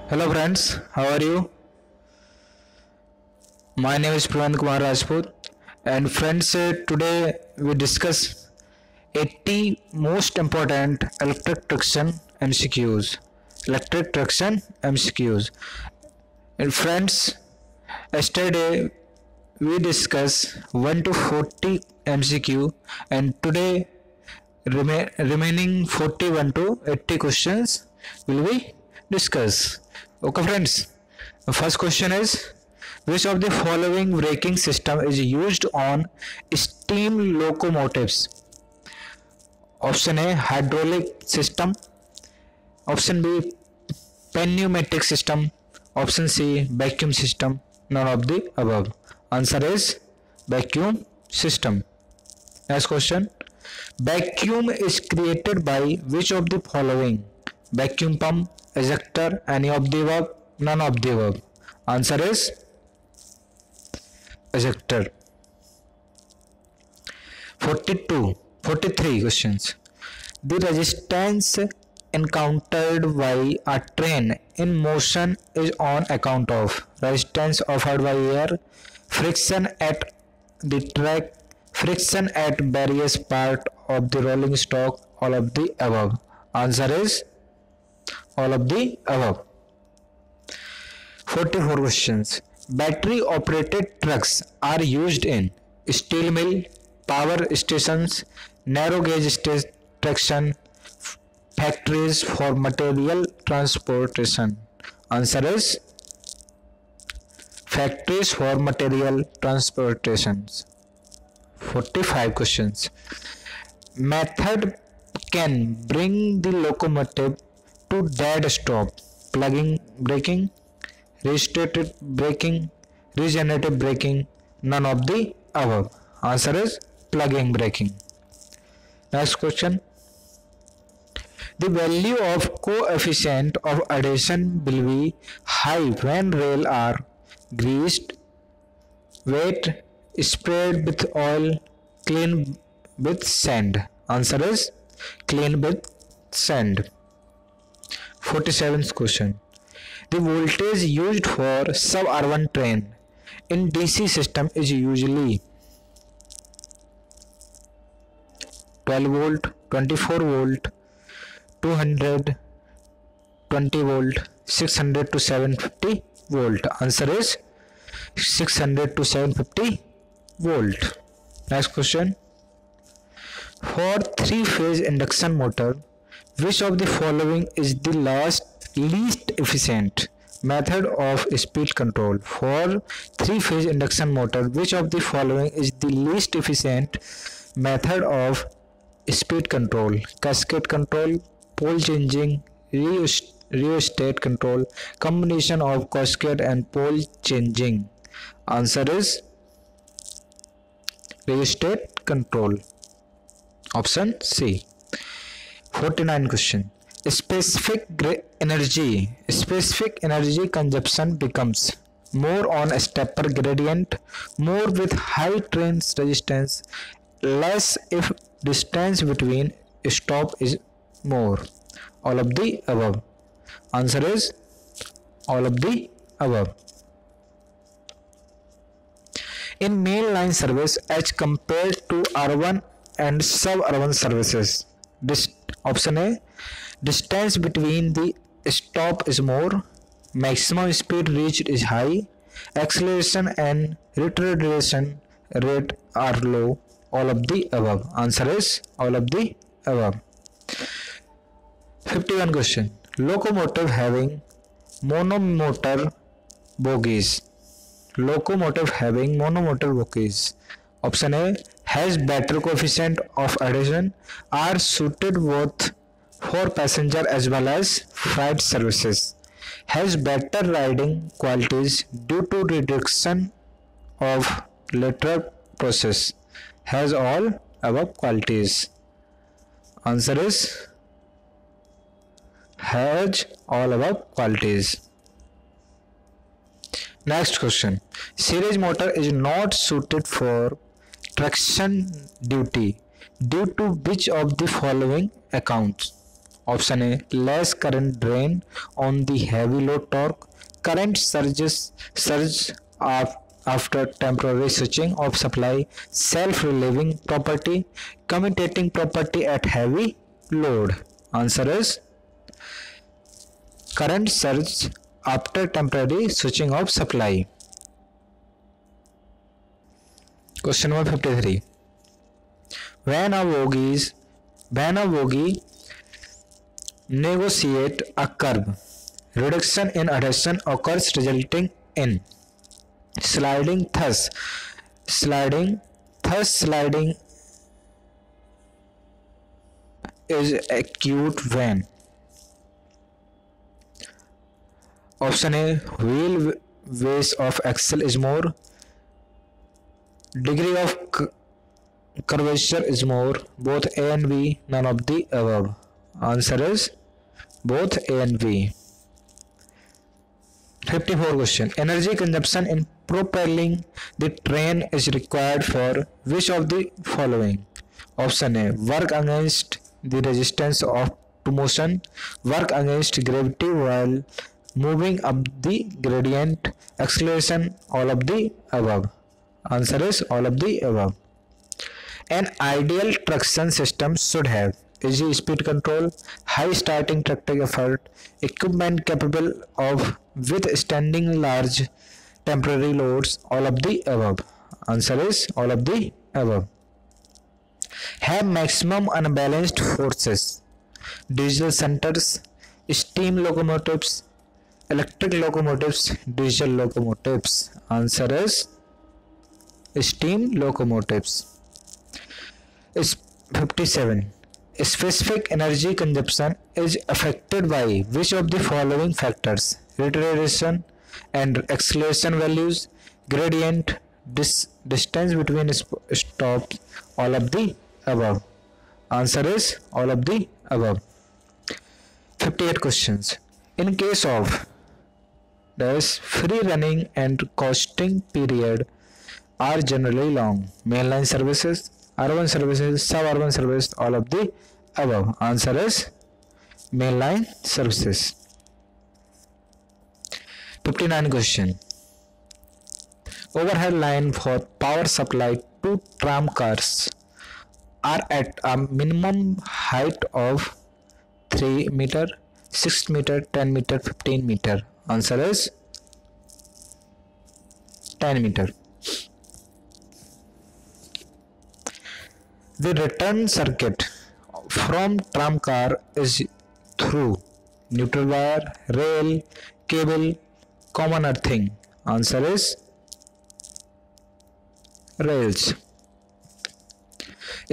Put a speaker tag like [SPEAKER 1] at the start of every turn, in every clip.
[SPEAKER 1] Hello friends, how are you? My name is Pravan Kumar Rajput, and friends, today we discuss 80 most important electric traction MCQs. Electric traction MCQs. And friends, yesterday we discussed 1 to 40 MCQ, and today remaining 41 to 80 questions will be discussed. Okay friends, the first question is, which of the following braking system is used on steam locomotives? Option A, hydraulic system. Option B, pneumatic system. Option C, vacuum system. None of the above. Answer is vacuum system. Next question. Vacuum is created by which of the following? Vacuum pump, ejector, any of the above, none of the above. Answer is ejector. 43 questions. The resistance encountered by a train in motion is on account of resistance offered by air, friction at the track, friction at various parts of the rolling stock, all of the above. Answer is all of the above. 44 questions. Battery operated trucks are used in steel mill, power stations, narrow gauge traction, factories for material transportation. Answer is factories for material transportations. 45 questions. Method can bring the locomotive to dead stop: plugging braking, restricted braking, regenerative braking, none of the above. Answer is plugging braking. Next question. The value of coefficient of adhesion will be high when rail are greased, wet, sprayed with oil, clean with sand. Answer is clean with sand. 47th question. The voltage used for suburban train in DC system is usually 12 volt, 24 volt, 200, 20 volt, 600 to 750 volt. Answer is 600 to 750 volt. Next question. For three-phase induction motor, which of the following is the least efficient method of speed control? For three-phase induction motor, which of the following is the least efficient method of speed control? Cascade control, pole changing, rheostat control, combination of cascade and pole changing. Answer is rheostat control. Option C. 49 question. Specific energy consumption becomes more on a stepper gradient, more with high train resistance, less if distance between stop is more. All of the above. Answer is all of the above. In mainline service as compared to urban and suburban services, option A, distance between the stop is more, maximum speed reached is high, acceleration and retardation rate are low. All of the above. Answer is all of the above. 51 question. Locomotive having monomotor bogies. Locomotive having monomotor bogies. Option A, has better coefficient of adhesion, are suited both for passenger as well as freight services, has better riding qualities due to reduction of lateral process, has all above qualities. Answer is has all above qualities. Next question. Series motor is not suited for traction duty due to which of the following accounts? Option A, less current drain on the heavy load torque. Current surge after temporary switching of supply. Self-relieving property, commutating property at heavy load. Answer is current surge after temporary switching of supply. Question number 53. When a bogie negotiate a curve, reduction in adhesion occurs resulting in sliding. Sliding is acute when. Option A, wheel base of axle is more, degree of curvature is more, both A and B, none of the above. Answer is both A and B. 54 question. Energy consumption in propelling the train is required for which of the following? Option A, work against the resistance of to motion, work against gravity while moving up the gradient, acceleration, all of the above. Answer is all of the above. An ideal traction system should have easy speed control, high starting tracting effort, equipment capable of withstanding large temporary loads, all of the above. Answer is all of the above. Have maximum unbalanced forces, diesel centers, steam locomotives, electric locomotives, diesel locomotives. Answer is steam locomotives. 57. Specific energy consumption is affected by which of the following factors? Retardation and acceleration values, gradient, distance between stops, all of the above. Answer is all of the above. 58 questions. In case of free running and costing period are generally long. Mainline services, urban services, suburban services, all of the above. Answer is mainline services. 59 question. Overhead line for power supply to tram cars are at a minimum height of 3 meter, 6 meter, 10 meter, 15 meter. Answer is 10 meter. The return circuit from tram car is through neutral wire, rail, cable, common earthing. Answer is rails.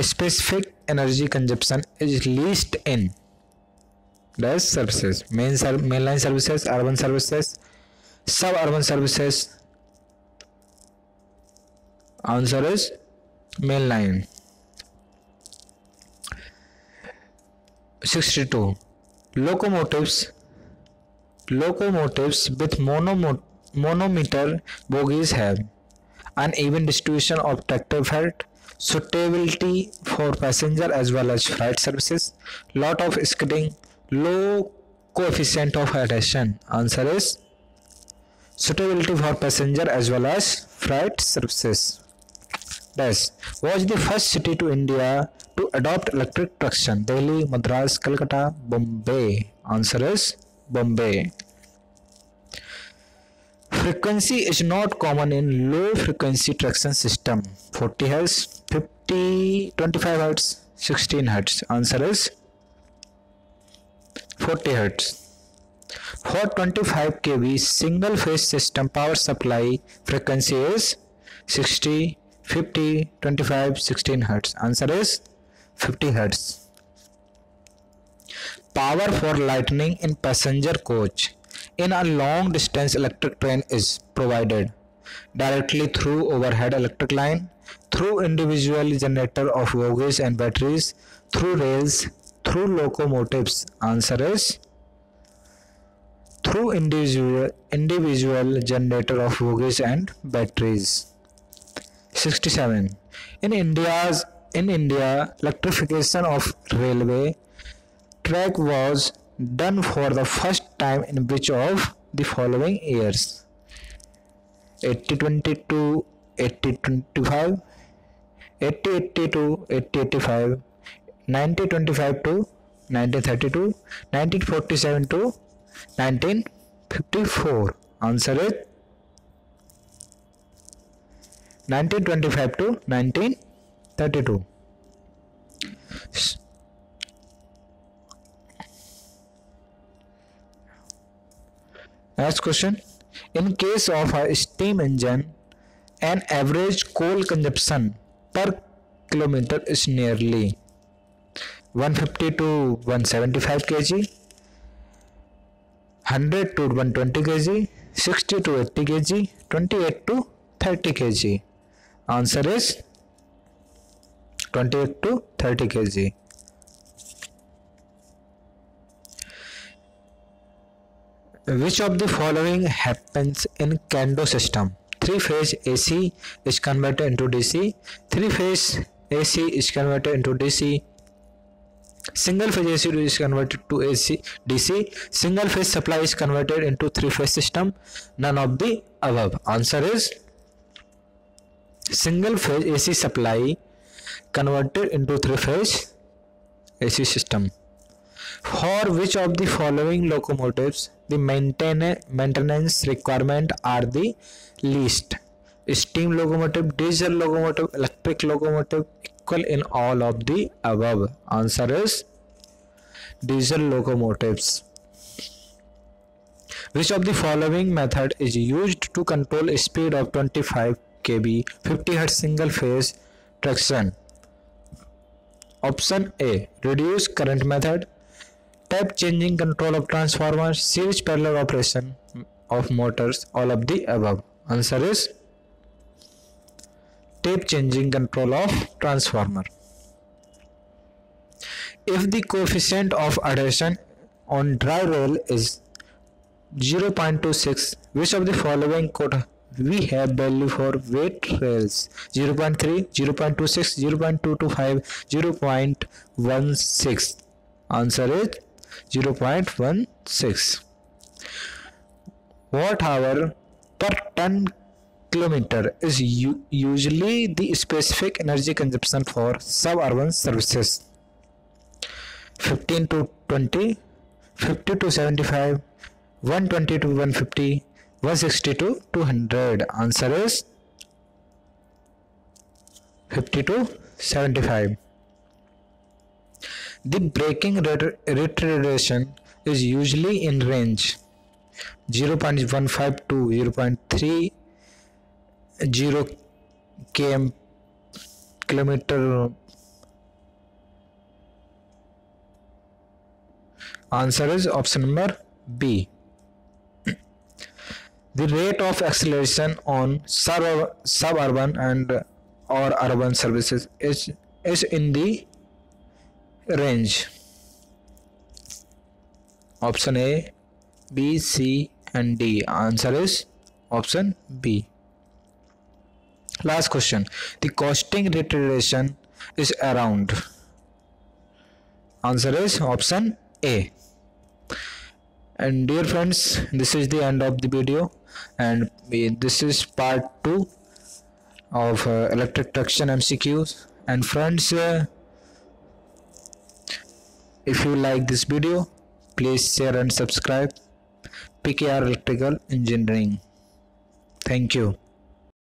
[SPEAKER 1] Specific energy consumption is least in dash services, mainline services, urban services, suburban services. Answer is mainline. 62. Locomotives with monometer bogies have uneven distribution of tractive effect, suitability for passenger as well as freight services, lot of skidding, low coefficient of adhesion. Answer is suitability for passenger as well as freight services. Dash was the first city to India to adopt electric traction? Delhi, Madras, Calcutta, Bombay. Answer is Bombay. Frequency is not common in low frequency traction system. 40 Hz, 25 Hz, 16 Hz. Answer is 40 Hz. For 25 kV single phase system power supply frequency is 60, 50, 25, 16 Hz. Answer is 50 Hz. Power for lightning in passenger coach in a long distance electric train is provided directly through overhead electric line, through individual generator of bogies and batteries, through rails, through locomotives. Answer is through individual generator of bogies and batteries. 67. In India, electrification of railway track was done for the first time in which of the following years? 80-20 to 80-25, 80-80 to 80-85, 90-25 to 1932, 1947 to 1954. Answer is 1925 to 1932. Next question. In case of a steam engine, an average coal consumption per kilometer is nearly 150 to 175 kg, 100 to 120 kg, 60 to 80 kg, 28 to 30 kg. Answer is 28 to 30 kg. Which of the following happens in Kendo system? 3-phase AC is converted into DC, 3-phase AC is converted into DC, single phase AC is converted to AC DC, single phase supply is converted into 3-phase system. None of the above. Answer is single phase AC supply converted into 3-phase AC system. For which of the following locomotives the maintenance requirement are the least? Steam locomotive, diesel locomotive, electric locomotive, equal in all of the above. Answer is diesel locomotives. Which of the following method is used to control a speed of 25 kb 50 Hz single phase traction? Option A, reduce current method, tap changing control of transformers, series parallel operation of motors, all of the above. Answer is tape changing control of transformer. If the coefficient of adhesion on dry rail is 0.26, which of the following could we have value for wet rails? 0.3, 0.26, 0.225, 0.16. Answer is 0.16. Watt hour per ton kilometer is usually the specific energy consumption for suburban services. 15 to 20, 50 to 75, 120 to 150, 160 to 200. Answer is 50 to 75. The braking retardation is usually in range 0.15 to 0.30 kilometer. Answer is option number B. The rate of acceleration on suburban and or urban services is in the range. Option A, B, C and D. Answer is option B. Last question. The costing retardation is around. Answer is option A. And dear friends, this is the end of the video, and this is part 2 of electric traction MCQs. And friends, if you like this video, please share and subscribe. PKR Electrical Engineering. Thank you.